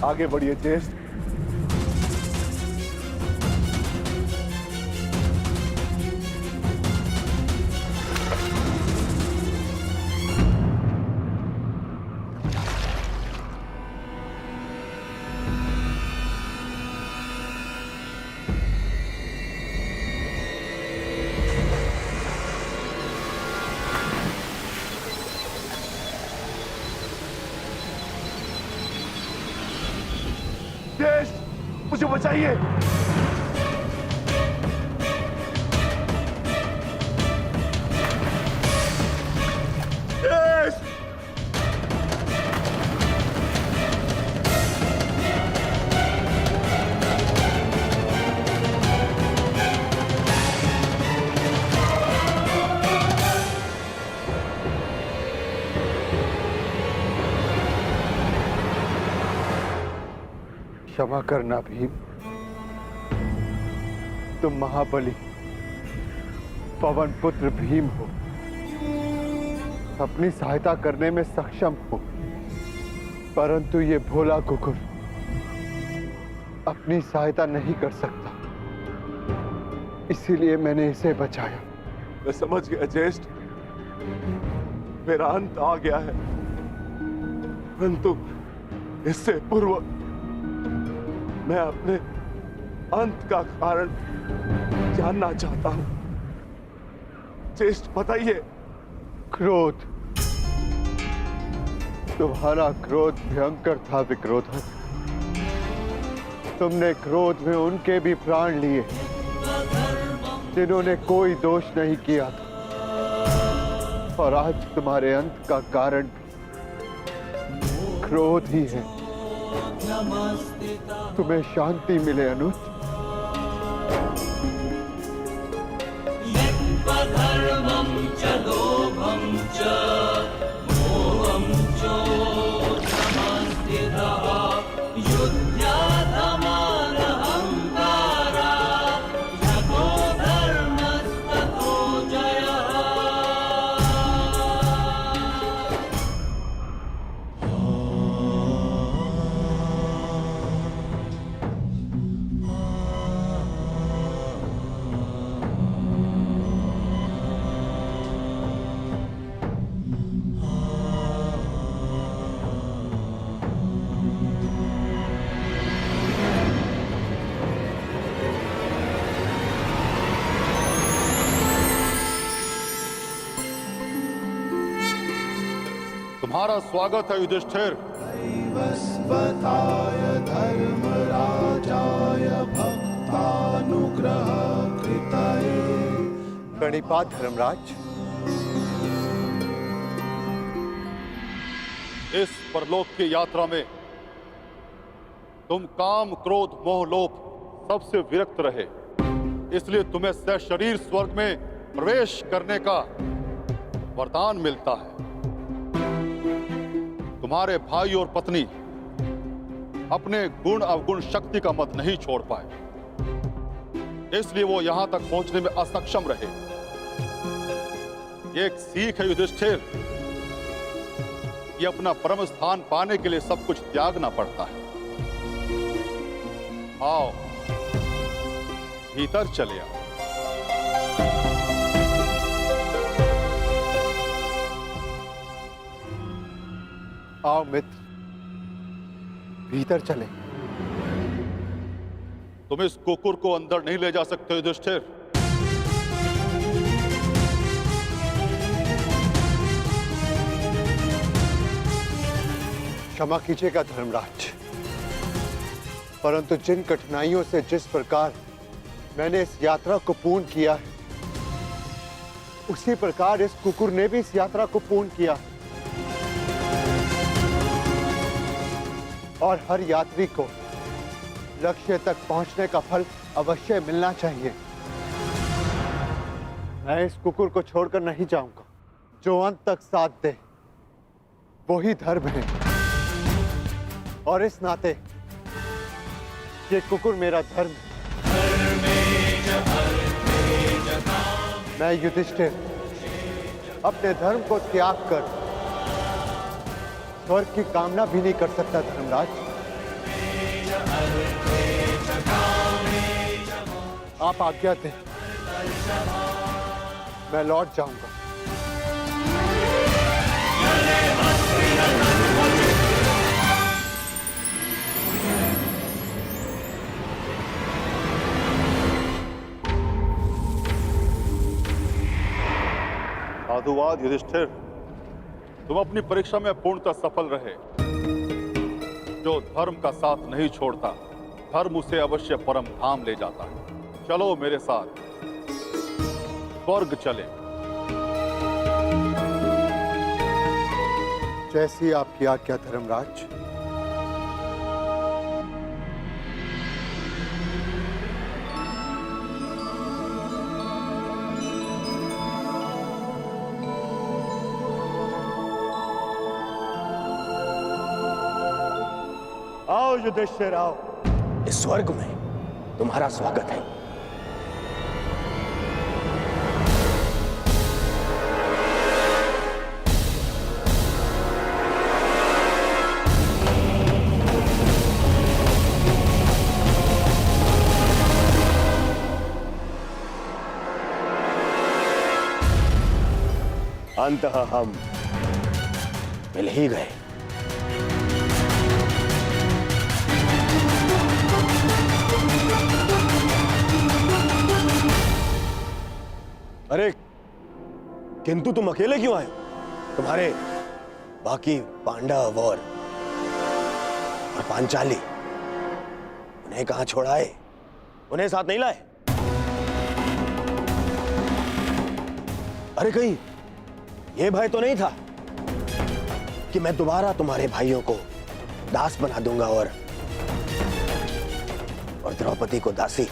आगे बढ़िए ज्येष्ठ। ज्येष्ठ मुझे बचाइए। क्षमा करना भीम, तुम महाबली पवन पुत्र भीम हो, अपनी सहायता करने में सक्षम हो, परंतु ये भोला कुकुर अपनी सहायता नहीं कर सकता, इसीलिए मैंने इसे बचाया। मैं समझ गया ज्येष्ठ, मेरा अंत आ गया है, परंतु इससे पूर्व मैं अपने अंत का कारण जानना चाहता हूं। ज्येष्ठ बताइए। क्रोध, तुम्हारा क्रोध भयंकर था विक्रोधन। तुमने क्रोध में उनके भी प्राण लिए जिन्होंने कोई दोष नहीं किया था, और आज तुम्हारे अंत का कारण भी क्रोध ही है। तुम्हें शांति मिले अनुज। धर्मं च लोभं च मोहं चोषमस्थितः युध्याधमान अहंकारा यतो धर्मस्ततो जयः। तुम्हारा स्वागत है युधिष्ठिर। वस्वताय धर्मराजाय भक्तानुग्रह कृतये। प्रणिपात धर्मराज। इस परलोक की यात्रा में तुम काम, क्रोध, मोह, लोभ सबसे विरक्त रहे, इसलिए तुम्हें सशरीर स्वर्ग में प्रवेश करने का वरदान मिलता है। तुम्हारे भाई और पत्नी अपने गुण अवगुण शक्ति का मत नहीं छोड़ पाए, इसलिए वो यहां तक पहुंचने में असक्षम रहे। ये एक सीख है युधिष्ठिर कि अपना परम स्थान पाने के लिए सब कुछ त्यागना पड़ता है। आओ भीतर चले आओ। आओ मित्र, भीतर चले। तुम इस कुकुर को अंदर नहीं ले जा सकते युधिष्ठिर। क्षमा कीजिएगा धर्मराज, परंतु जिन कठिनाइयों से जिस प्रकार मैंने इस यात्रा को पूर्ण किया है, उसी प्रकार इस कुकुर ने भी इस यात्रा को पूर्ण किया है। और हर यात्री को लक्ष्य तक पहुंचने का फल अवश्य मिलना चाहिए। मैं इस कुकुर को छोड़कर नहीं जाऊंगा। जो अंत तक साथ दे वही धर्म है, और इस नाते ये कुकुर मेरा धर्म है। मैं युधिष्ठिर अपने धर्म को त्याग कर स्वर्ग की कामना भी नहीं कर सकता धर्मराज। आप आज्ञा दें, मैं लौट जाऊंगा। साधुवाद युधिष्ठिर, तुम अपनी परीक्षा में पूर्णतः सफल रहे। जो धर्म का साथ नहीं छोड़ता, धर्म उसे अवश्य परम धाम ले जाता है। चलो मेरे साथ, स्वर्ग चले। जैसी आपकी आज्ञा धर्मराज। आओ युधिष्ठिर आओ। इस स्वर्ग में तुम्हारा स्वागत है। अंततः हम मिल ही गए। अरे किंतु तुम अकेले क्यों आए? तुम्हारे बाकी पांडव और पांचाली उन्हें कहां छोड़ाए? उन्हें साथ नहीं लाए? अरे कहीं यह भय तो नहीं था कि मैं दोबारा तुम्हारे भाइयों को दास बना दूंगा और द्रौपदी को दासी?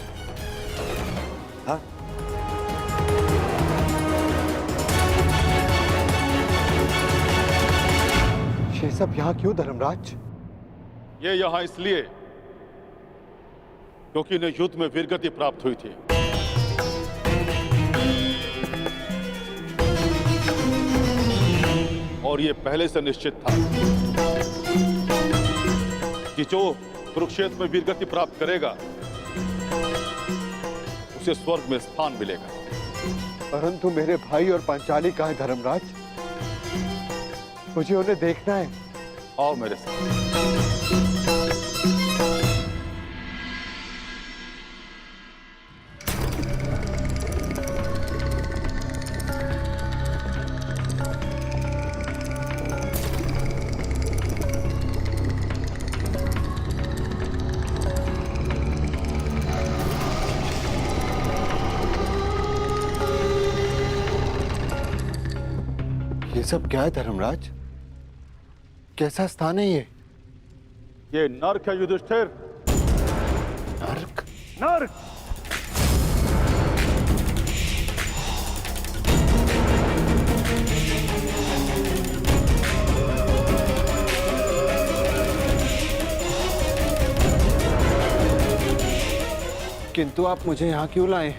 हाँ? ये सब यहां क्यों धर्मराज? ये यहां इसलिए क्योंकि इन्हें युद्ध में वीरगति प्राप्त हुई थी। और ये पहले से निश्चित था कि जो कुरुक्षेत्र में वीरगति प्राप्त करेगा उसे स्वर्ग में स्थान मिलेगा। परंतु मेरे भाई और पांचाली कहाँ हैं धर्मराज? मुझे उन्हें देखना है। आओ मेरे साथ। ये सब क्या है धर्मराज? कैसा स्थान है ये? ये नर्क है युधिष्ठिर। नर्क? नर्क। किंतु आप मुझे यहाँ क्यों लाए?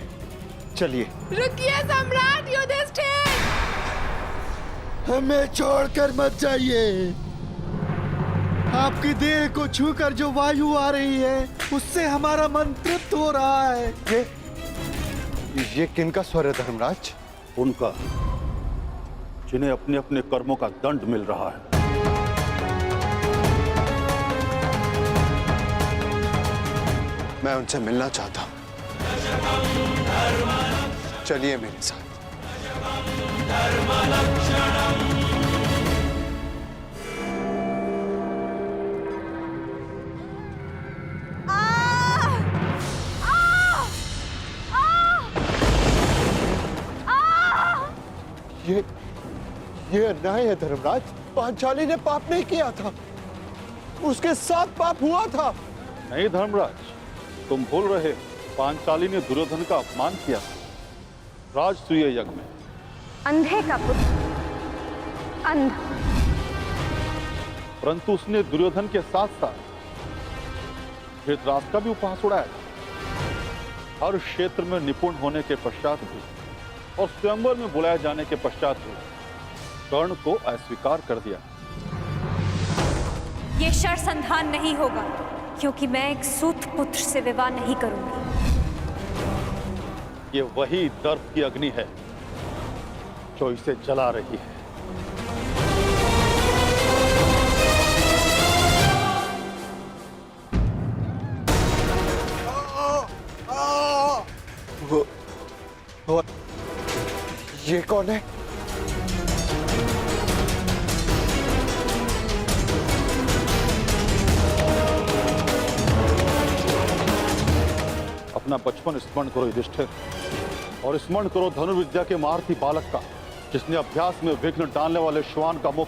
चलिए। रुकिए सम्राट युधिष्ठिर! हमें छोड़कर मत जाइए। आपकी देह को छूकर जो वायु आ रही है उससे हमारा मन तृप्त हो रहा है। ये किनका स्वर है धर्मराज? उनका, जिन्हें अपने अपने कर्मों का दंड मिल रहा है। मैं उनसे मिलना चाहता हूँ। चलिए मेरे साथ। ये अन्याय है धर्मराज। पांचाली ने पाप नहीं किया था, उसके साथ पाप हुआ था। नहीं धर्मराज, तुम भूल रहे हो। पांचाली ने दुर्योधन का अपमान किया राजसूय यज्ञ में। अंधे का पुत्र अंधा। परंतु उसने दुर्योधन के साथ साथ धृतराष्ट्र का भी उपहास उड़ाया। हर क्षेत्र में निपुण होने के पश्चात भी और स्वयंवर में बुलाए जाने के पश्चात भी कर्ण को अस्वीकार कर दिया। ये शर संधान नहीं होगा। क्योंकि मैं एक सूत पुत्र से विवाह नहीं करूंगी। ये वही दर्द की अग्नि है जो इसे जला रही है। वो ये कौन है? अपना बचपन स्मरण करो युधिष्ठिर, और स्मरण करो धनुर्विद्या के महारथी बालक का, जिसने अभ्यास में विघ्न डालने वाले श्वान का मुख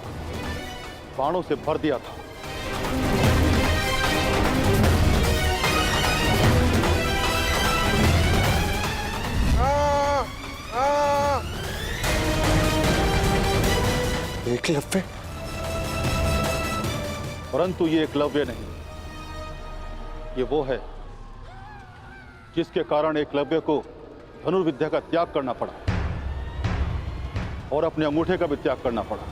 बाणों से भर दिया था। एकलव्य? परंतु ये एकलव्य नहीं, ये वो है जिसके कारण एकलव्य को धनुर्विद्या का त्याग करना पड़ा और अपने अंगूठे का भी त्याग करना पड़ा।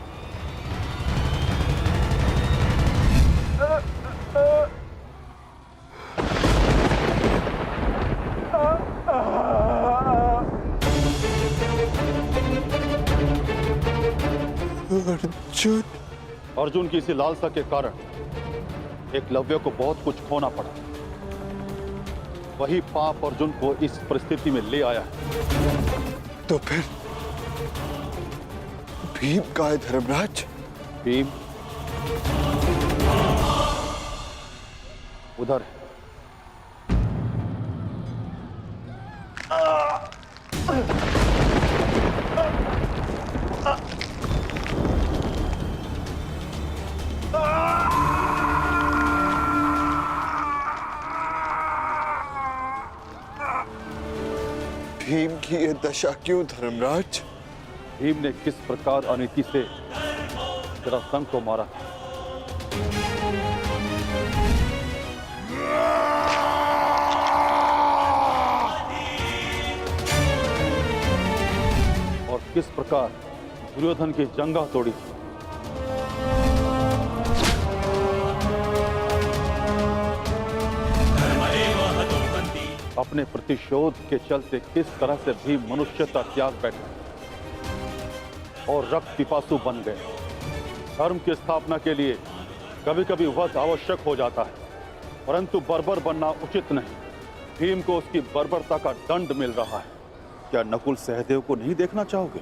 अर्जुन? अर्जुन की इसी लालसा के कारण एकलव्य को बहुत कुछ खोना पड़ा। वही पाप अर्जुन को इस परिस्थिति में ले आया है। तो फिर भीम का है धर्मराज? भीम उधर है। भीम की ये दशा क्यों धर्मराज? भीम ने किस प्रकार अनीति से जरासंध को मारा था। और किस प्रकार दुर्योधन की जंगा तोड़ी थी। अपने प्रतिशोध के चलते किस तरह से भी मनुष्यता त्याग बैठा और रक्त पिपासु बन गए। धर्म की स्थापना के लिए कभी कभी वध आवश्यक हो जाता है, परंतु बर्बर बनना उचित नहीं। भीम को उसकी बर्बरता का दंड मिल रहा है। क्या नकुल सहदेव को नहीं देखना चाहोगे?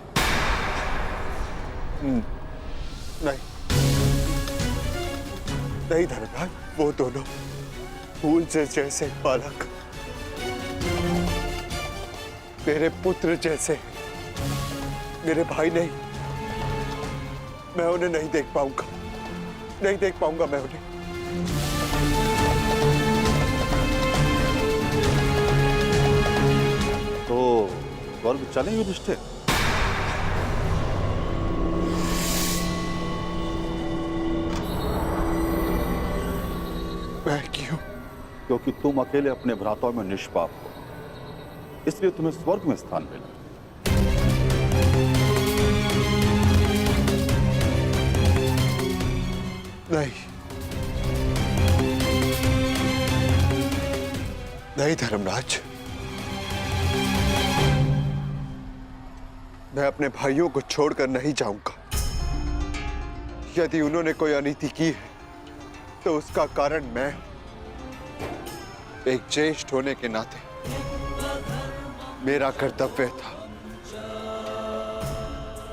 नहीं नहीं धर्मराज, वो दोनों फूल से जैसे बालक मेरे पुत्र जैसे, मेरे भाई नहीं। मैं उन्हें नहीं देख पाऊंगा, नहीं देख पाऊंगा मैं उन्हें। तो स्वर्ग चलें युधिष्ठिर? मैं क्यों? क्योंकि तुम अकेले अपने भ्राताओं में निष्पाप हो, इसलिए तुम्हें स्वर्ग में स्थान मिला। नहीं नहीं धर्मराज, मैं अपने भाइयों को छोड़कर नहीं जाऊंगा। यदि उन्होंने कोई अनीति की है तो उसका कारण मैं, एक ज्येष्ठ होने के नाते मेरा कर्तव्य था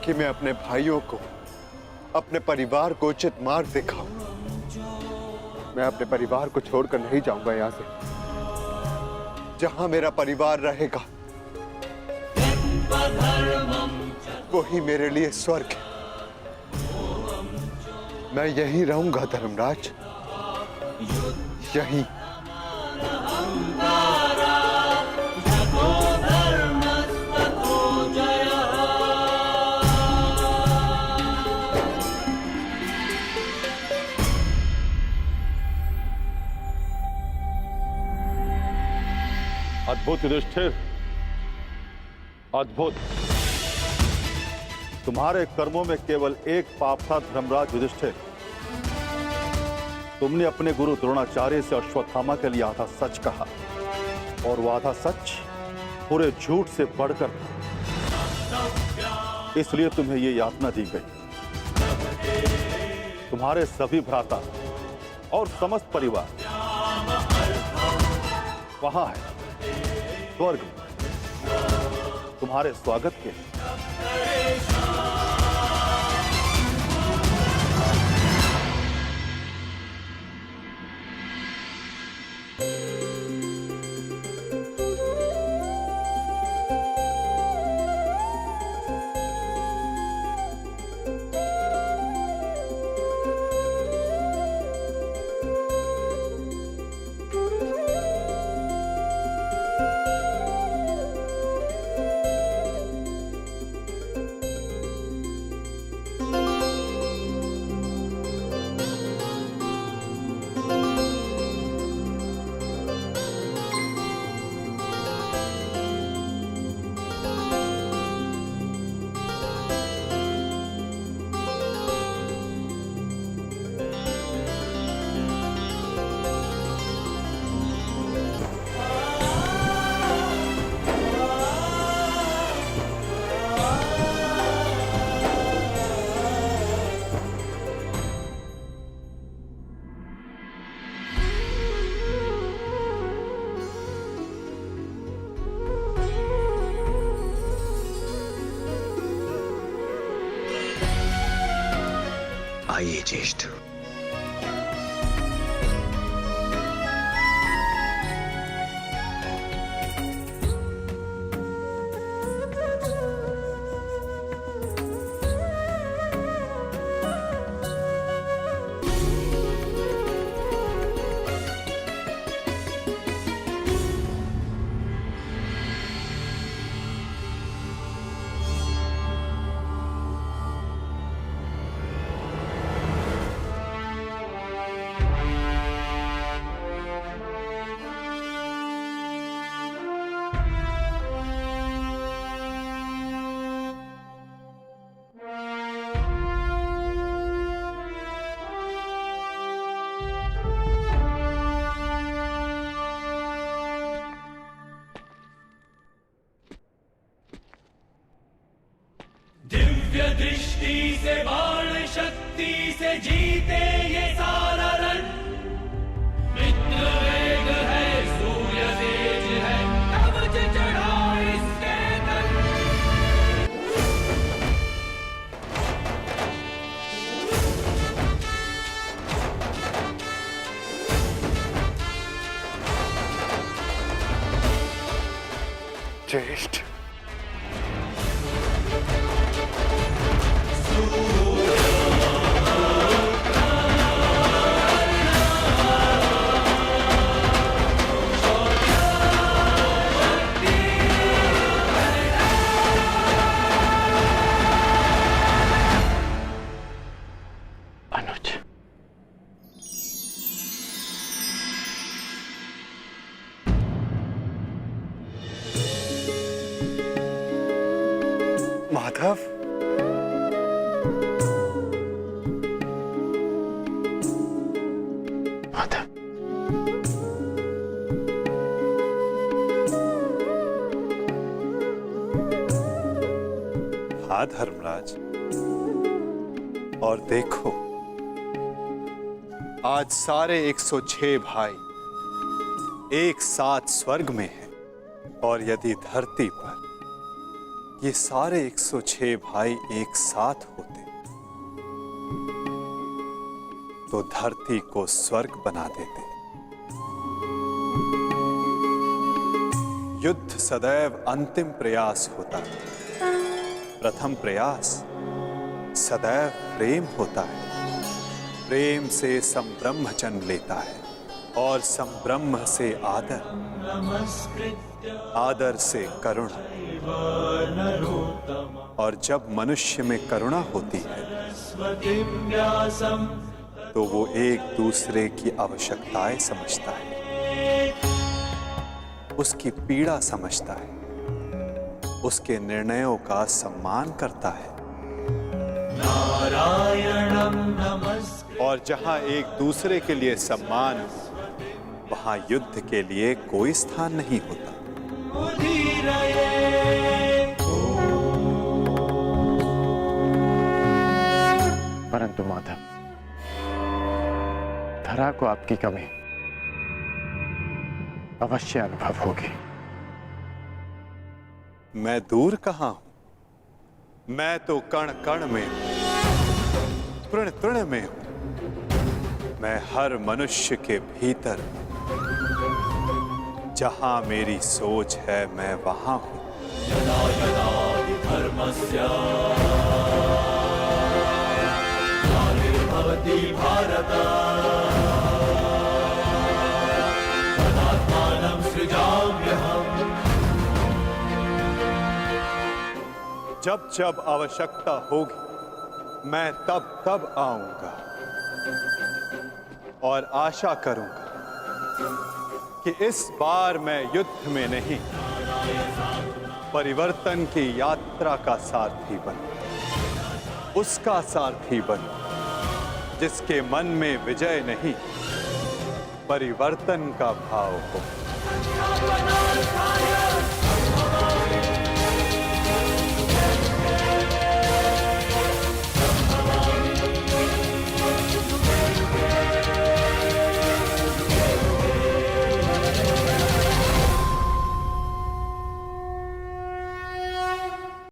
कि मैं अपने भाइयों को, अपने परिवार को उचित मार्ग दिखाऊं। मैं अपने परिवार को छोड़कर नहीं जाऊंगा यहां से। जहां मेरा परिवार रहेगा वही मेरे लिए स्वर्ग है। मैं यहीं रहूंगा धर्मराज, यहीं। अद्भुत युधिष्ठिर, अद्भुत। तुम्हारे कर्मों में केवल एक पाप था धर्मराज युधिष्ठिर, तुमने अपने गुरु द्रोणाचार्य से अश्वत्थामा के लिए आधा सच कहा और वो आधा सच पूरे झूठ से बढ़कर था। इसलिए तुम्हें ये यातना दी गई। तुम्हारे सभी भ्राता और समस्त परिवार वहां है स्वर्ग में तुम्हारे स्वागत के लिए। आइए ज्येष्ठ। दिव्य दृष्टि से बाण शक्ति से जीते ये सारा रण। मित्र वेग है सूर्य तेज है कवच चढ़ा इसके तन। ज्येष्ठ, अनुज, माधव, माधव, हाँ धर्मराज, और देखो आज सारे 106 भाई एक साथ स्वर्ग में हैं, और यदि धरती पर ये सारे 106 भाई एक साथ होते तो धरती को स्वर्ग बना देते। युद्ध सदैव अंतिम प्रयास होता है, प्रथम प्रयास सदैव प्रेम होता है। प्रेम से संब्रह्म जन्म लेता है और संब्रह्म से आदर, आदर से करुणा, और जब मनुष्य में करुणा होती है तो वो एक दूसरे की आवश्यकताएं समझता है, उसकी पीड़ा समझता है, उसके निर्णयों का सम्मान करता है। नारायणं नमस्कृत्य और जहां एक दूसरे के लिए सम्मान, वहां युद्ध के लिए कोई स्थान नहीं होता। परंतु माधव, धरा को आपकी कमी अवश्य अनुभव होगी। मैं दूर कहां हूं, मैं तो कण कण में हूं, तृण तृण में हूं। मैं हर मनुष्य के भीतर हूं। जहां मेरी सोच है मैं वहां हूं। यदा यदा हि धर्मस्य ग्लानिर्भवति भारत तदात्मानं सृजाम्यहम्। जब जब आवश्यकता होगी मैं तब तब आऊंगा और आशा करूंगा कि इस बार मैं युद्ध में नहीं, परिवर्तन की यात्रा का सारथी बनूं, उसका सारथी बनूं जिसके मन में विजय नहीं, परिवर्तन का भाव हो।